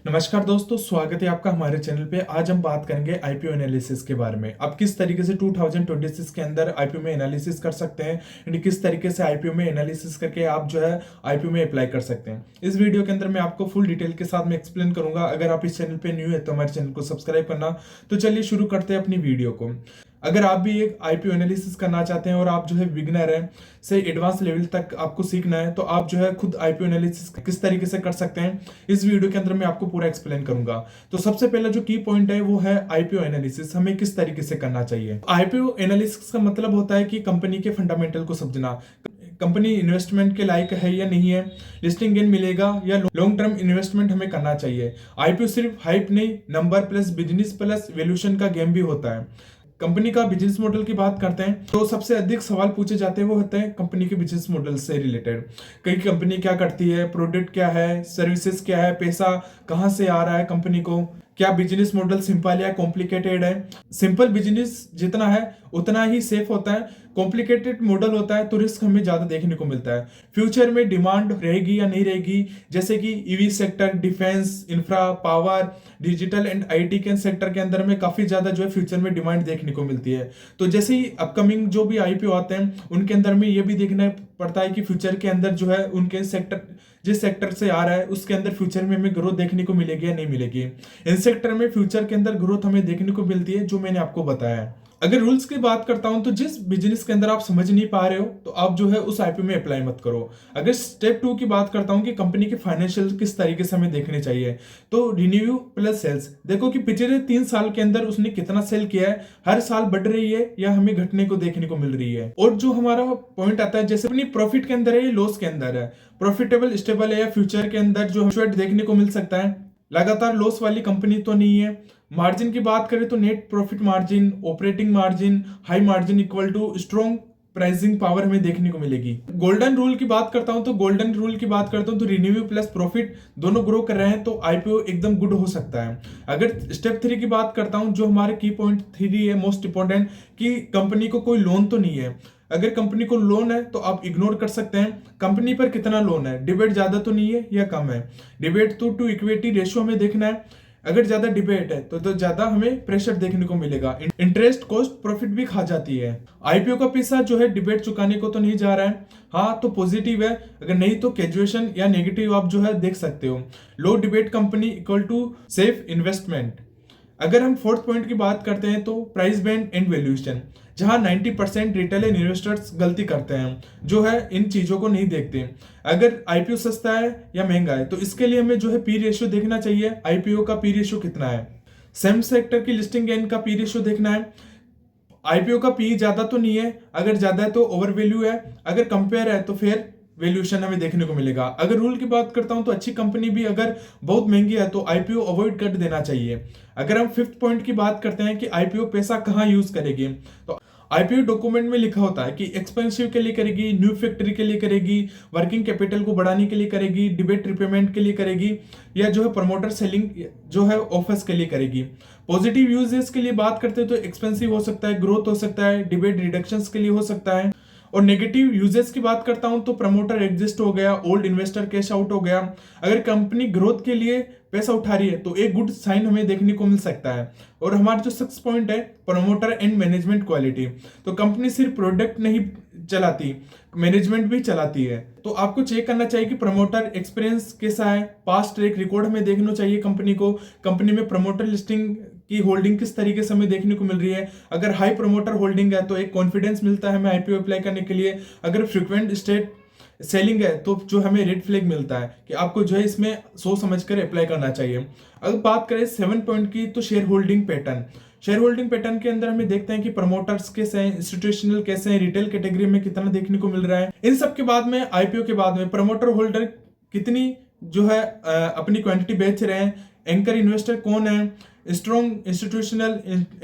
नमस्कार दोस्तों, स्वागत है आपका हमारे चैनल पे। आज हम बात करेंगे आईपीओ एनालिसिस के बारे में। आप किस तरीके से 2026 के अंदर आईपीओ में एनालिसिस कर सकते हैं, यानी किस तरीके से आईपीओ में एनालिसिस करके आप जो है आईपीओ में अप्लाई कर सकते हैं। इस वीडियो के अंदर मैं आपको फुल डिटेल के साथ में एक्सप्लेन करूंगा। अगर आप इस चैनल पे न्यू है तो हमारे चैनल को सब्सक्राइब करना। तो चलिए शुरू करते हैं अपनी वीडियो को। अगर आप भी एक आईपीओ एनालिसिस करना चाहते हैं और आप जो है बिगिनर हैं से एडवांस लेवल तक आपको सीखना है, तो आप जो है खुद आईपीओ एनालिसिस किस तरीके से कर सकते हैं, इस वीडियो के अंदर मैं आपको पूरा एक्सप्लेन करूंगा। तो सबसे पहला जो की पॉइंट है वो है आईपीओ एनालिसिस हमें किस तरीके से करना चाहिए। आईपीओ एनालिसिस का मतलब होता है कि कंपनी के फंडामेंटल को समझना, कंपनी इन्वेस्टमेंट के लायक है या नहीं है, लिस्टिंग गेन मिलेगा या लॉन्ग टर्म इन्वेस्टमेंट हमें करना चाहिए। आईपीओ सिर्फ हाइप नहीं, number plus business plus valuation का गेम भी होता है। कंपनी का बिजनेस मॉडल की बात करते हैं तो सबसे अधिक सवाल पूछे जाते हैं वो होते हैं कंपनी के बिजनेस मॉडल से रिलेटेड। कई कंपनी क्या करती है, प्रोडक्ट क्या है, सर्विसेज क्या है, पैसा कहां से आ रहा है कंपनी को, क्या बिजनेस मॉडल सिंपल या कॉम्प्लिकेटेड है। सिंपल बिजनेस जितना है उतना ही सेफ होता है, कॉम्प्लिकेटेड मॉडल होता है तो रिस्क हमें ज्यादा देखने को मिलता है। फ्यूचर में डिमांड रहेगी या नहीं रहेगी, जैसे कि EV sector, defence, infra, power, digital and IT के सेक्टर के अंदर में काफी ज्यादा जो है फ्यूचर में डिमांड देखने को मिलती है। तो जैसे ही अपकमिंग जो भी आईपीओ आते हैं उनके अंदर में ये भी देखना पड़ता है कि फ्यूचर के अंदर जो है उनके सेक्टर, जिस सेक्टर से आ रहा है उसके अंदर फ्यूचर में हमें ग्रोथ देखने को मिलेगी या नहीं मिलेगी। इन सेक्टर में फ्यूचर के अंदर ग्रोथ हमें देखने को मिलती है, जो मैंने आपको बताया है। अगर रूल्स की बात करता हूं तो जिस बिजनेस के अंदर आप समझ नहीं पा रहे हो तो आप जो है उस आईपीओ में अप्लाई मत करो। अगर स्टेप 2 की बात करता हूं कि कंपनी के फाइनेंशियल किस तरीके से हमें देखने चाहिए, तो रिन्यू प्लस सेल्स देखो कि पिछले 3 साल के अंदर उसने कितना सेल किया है, हर साल बढ़ रही है या हमें घटने को देखने को मिल रही है। और जो हमारा पॉइंट आता है जैसे अपनी प्रॉफिट के अंदर है, लॉस के अंदर है, प्रॉफिटेबल स्टेबल है या फ्यूचर के अंदर जो देखने को मिल सकता है, लगातार लॉस वाली कंपनी तो नहीं है। मार्जिन की बात करें तो net profit margin, operating margin, high margin equal to strong pricing power हमें देखने को मिलेगी। गोल्डन रूल की बात करता हूं तो रिन्यू प्लस प्रॉफिट दोनों ग्रो कर रहे हैं तो आईपीओ एकदम गुड हो सकता है। अगर स्टेप 3 की बात करता हूं, जो हमारे की पॉइंट 3 है मोस्ट इंपॉर्टेंट, कि कंपनी को कोई लोन तो नहीं है। अगर कंपनी को लोन है तो आप इग्नोर कर सकते हैं। कंपनी पर कितना लोन है, डिबेट ज्यादा तो नहीं है या कम है। डिबेट टू इक्विटी रेशियो हमें देखना है। अगर ज्यादा डिबेट है तो ज्यादा हमें प्रेशर देखने को मिलेगा, इंटरेस्ट कॉस्ट प्रॉफिट भी खा जाती है। आईपीओ का पैसा जो है डिबेट चुकाने को तो नहीं जा रहा है, हाँ तो पॉजिटिव है, अगर नहीं तो कैजुएशन या नेगेटिव आप जो है देख सकते हो। लो डिबेट company equal to safe investment. अगर हम फोर्थ पॉइंट की बात करते हैं तो प्राइस बैंड एंड वैल्यूएशन, जहां 90% रिटेल इन्वेस्टर्स गलती करते हैं, जो है इन चीजों को नहीं देखते। अगर आईपीओ सस्ता है या महंगा है तो इसके लिए हमें जो है पी रेशियो देखना चाहिए, आईपीओ का पी रेशियो कितना है। सेम सेक्टर की लिस्टिंग गेन का पी रेशियो देखना है। आईपीओ का पी ज्यादा तो नहीं है, अगर ज्यादा है तो ओवर वैल्यू है, अगर कंपेयर है तो फिर वैल्यूएशन हमें देखने को मिलेगा। अगर रूल की बात करता हूं तो अच्छी कंपनी भी अगर बहुत महंगी है तो आईपीओ अवॉइड कर देना चाहिए। अगर हम फिफ्थ पॉइंट की बात करते हैं कि आईपीओ पैसा कहां यूज करेगी, तो आईपीओ डॉक्यूमेंट में लिखा होता है कि एक्सपेंसिव के लिए करेगी, न्यू फैक्ट्री के लिए करेगी, वर्किंग कैपिटल को बढ़ाने के लिए करेगी, डिबेट रिपेमेंट के लिए करेगी, या जो है प्रमोटर सेलिंग जो है ऑफर्स के लिए करेगी। पॉजिटिव यूजेस के लिए बात करते हैं तो एक्सपेंसिव हो सकता है, ग्रोथ हो सकता है, डिबेट रिडक्शन के लिए हो सकता है। और नेगेटिव यूजेस की बात करता हूं तो प्रमोटर एग्जिस्ट हो गया, ओल्ड इन्वेस्टर कैश आउट हो गया। अगर कंपनी ग्रोथ के लिए पैसा उठा रही है तो एक गुड साइन हमें देखने को मिल सकता है। और हमारा जो 6 पॉइंट है प्रमोटर एंड मैनेजमेंट क्वालिटी, तो कंपनी सिर्फ प्रोडक्ट नहीं चलाती, मैनेजमेंट भी चलाती है। तो आपको चेक करना चाहिए कि प्रमोटर एक्सपीरियंस कैसा है, पास्ट ट्रैक रिकॉर्ड हमें देखना चाहिए कंपनी को, कंपनी में प्रमोटर लिस्टिंग की होल्डिंग किस तरीके से हमें देखने को मिल रही है। अगर हाई प्रमोटर होल्डिंग है तो एक कॉन्फिडेंस मिलता है हमें आईपीओ अप्लाई करने के लिए। अगर फ्रीक्वेंट स्टेट सेलिंग है तो जो हमें रेड फ्लैग मिलता है कि आपको जो है इसमें सोच समझकर अप्लाई करना चाहिए। अगर बात करें 7 पॉइंट की तो share holding pattern, share holding pattern के अंदर हमें देखते हैं कि प्रमोटर्स कैसे हैं, इंस्टीट्यूशनल कैसे हैं, रिटेल कैटेगरी में कितना देखने को मिल रहा है। इन सब के बाद में आईपीओ के बाद में प्रमोटर होल्डर कितनी जो है अपनी क्वांटिटी बेच रहे हैं, एंकर इन्वेस्टर कौन है, स्ट्रॉन्ग इंस्टीट्यूशनल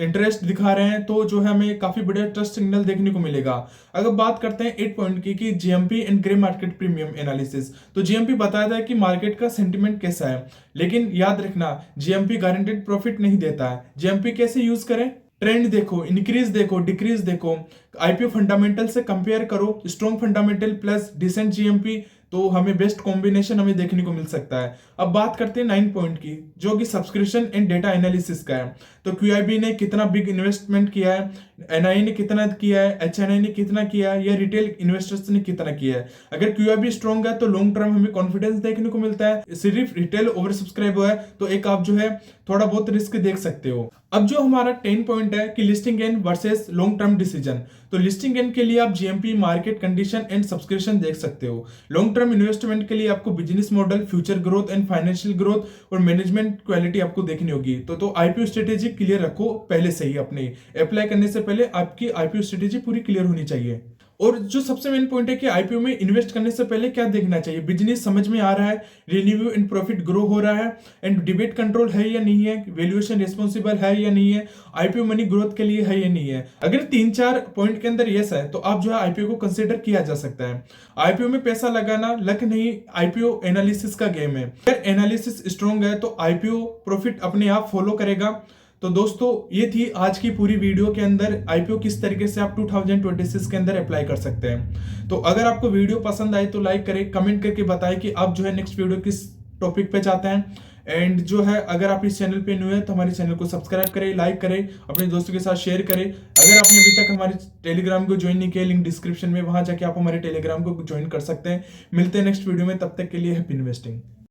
इंटरेस्ट दिखा रहे हैं, तो जो है हमें काफी बड़ा ट्रस्ट सिग्नल देखने को मिलेगा। अगर बात करते हैं 8 पॉइंट की कि GMP and grey market premium analysis, तो जीएमपी बताता है कि मार्केट का सेंटिमेंट कैसा है, लेकिन याद रखना जीएमपी गारंटेड प्रॉफिट नहीं देता है। जीएमपी कैसे यूज करें, ट्रेंड देखो, इंक्रीज देखो, डिक्रीज देखो, आईपीओ फंडामेंटल से कंपेयर करो, strong fundamental plus decent GMP तो हमें बेस्ट कॉम्बिनेशन हमें देखने को मिल सकता है। अब बात करते हैं 9 पॉइंट की, जो कि सब्सक्रिप्शन एंड डेटा एनालिसिस का है। तो क्यूआईबी ने कितना बिग इन्वेस्टमेंट किया है, एनआई ने कितना किया है, एचएनआई ने कितना किया है, या रिटेल इन्वेस्टर्स ने कितना किया है। अगर क्यूआईबी स्ट्रॉन्ग है तो लॉन्ग टर्म हमें कॉन्फिडेंस देखने को मिलता है। सिर्फ रिटेल ओवर सब्सक्राइब हुआ है तो एक आप जो है थोड़ा बहुत रिस्क देख सकते हो। अब जो हमारा 10 पॉइंट है कि listing gain versus long term decision. तो लिस्टिंग गेन के लिए आप GMP, market condition and subscription देख सकते हो। लॉन्ग टर्म इन्वेस्टमेंट के लिए आपको business model, future growth and financial growth और मैनेजमेंट क्वालिटी आपको देखनी होगी। तो आईपीओ स्ट्रेटेजी क्लियर रखो पहले से ही, अपनी अप्लाई करने से पहले आपकी आईपीओ स्ट्रेटेजी पूरी क्लियर होनी चाहिए। और जो सबसे मेन पॉइंट है कि आईपीओ में इन्वेस्ट करने से पहले क्या देखना चाहिए, बिजनेस समझ में आ रहा है, रेवेन्यू एंड प्रॉफिट ग्रो हो रहा है, एंड डिबेट कंट्रोल है या नहीं है, वैल्यूएशन रिस्पॉन्सिबल है या नहीं है, आईपीओ मनी ग्रोथ के लिए है या नहीं है। अगर 3-4 पॉइंट के अंदर यस है तो आप जो है आईपीओ को कंसिडर किया जा सकता है। आईपीओ में पैसा लगाना लक नहीं, आईपीओ एनालिसिस का गेम है। अगर एनालिसिस स्ट्रॉन्ग है तो आईपीओ प्रॉफिट अपने आप फॉलो करेगा। तो दोस्तों ये थी आज की पूरी वीडियो के अंदर आईपीओ किस तरीके से आप 2026 के अंदर अप्लाई कर सकते हैं। तो अगर आपको वीडियो पसंद आई तो लाइक करें, कमेंट करके बताएं कि आप जो है नेक्स्ट वीडियो किस टॉपिक पे चाहते हैं। एंड जो है अगर आप इस चैनल पे न्यू है तो हमारे चैनल को सब्सक्राइब करें, लाइक करें, अपने दोस्तों के साथ शेयर करें। अगर आपने अभी तक हमारे टेलीग्राम को ज्वाइन नहीं किया, लिंक डिस्क्रिप्शन में, वहां जाके आप हमारे टेलीग्राम को ज्वाइन कर सकते हैं। मिलते हैं नेक्स्ट वीडियो में, तब तक के लिए हैप्पी इन्वेस्टिंग।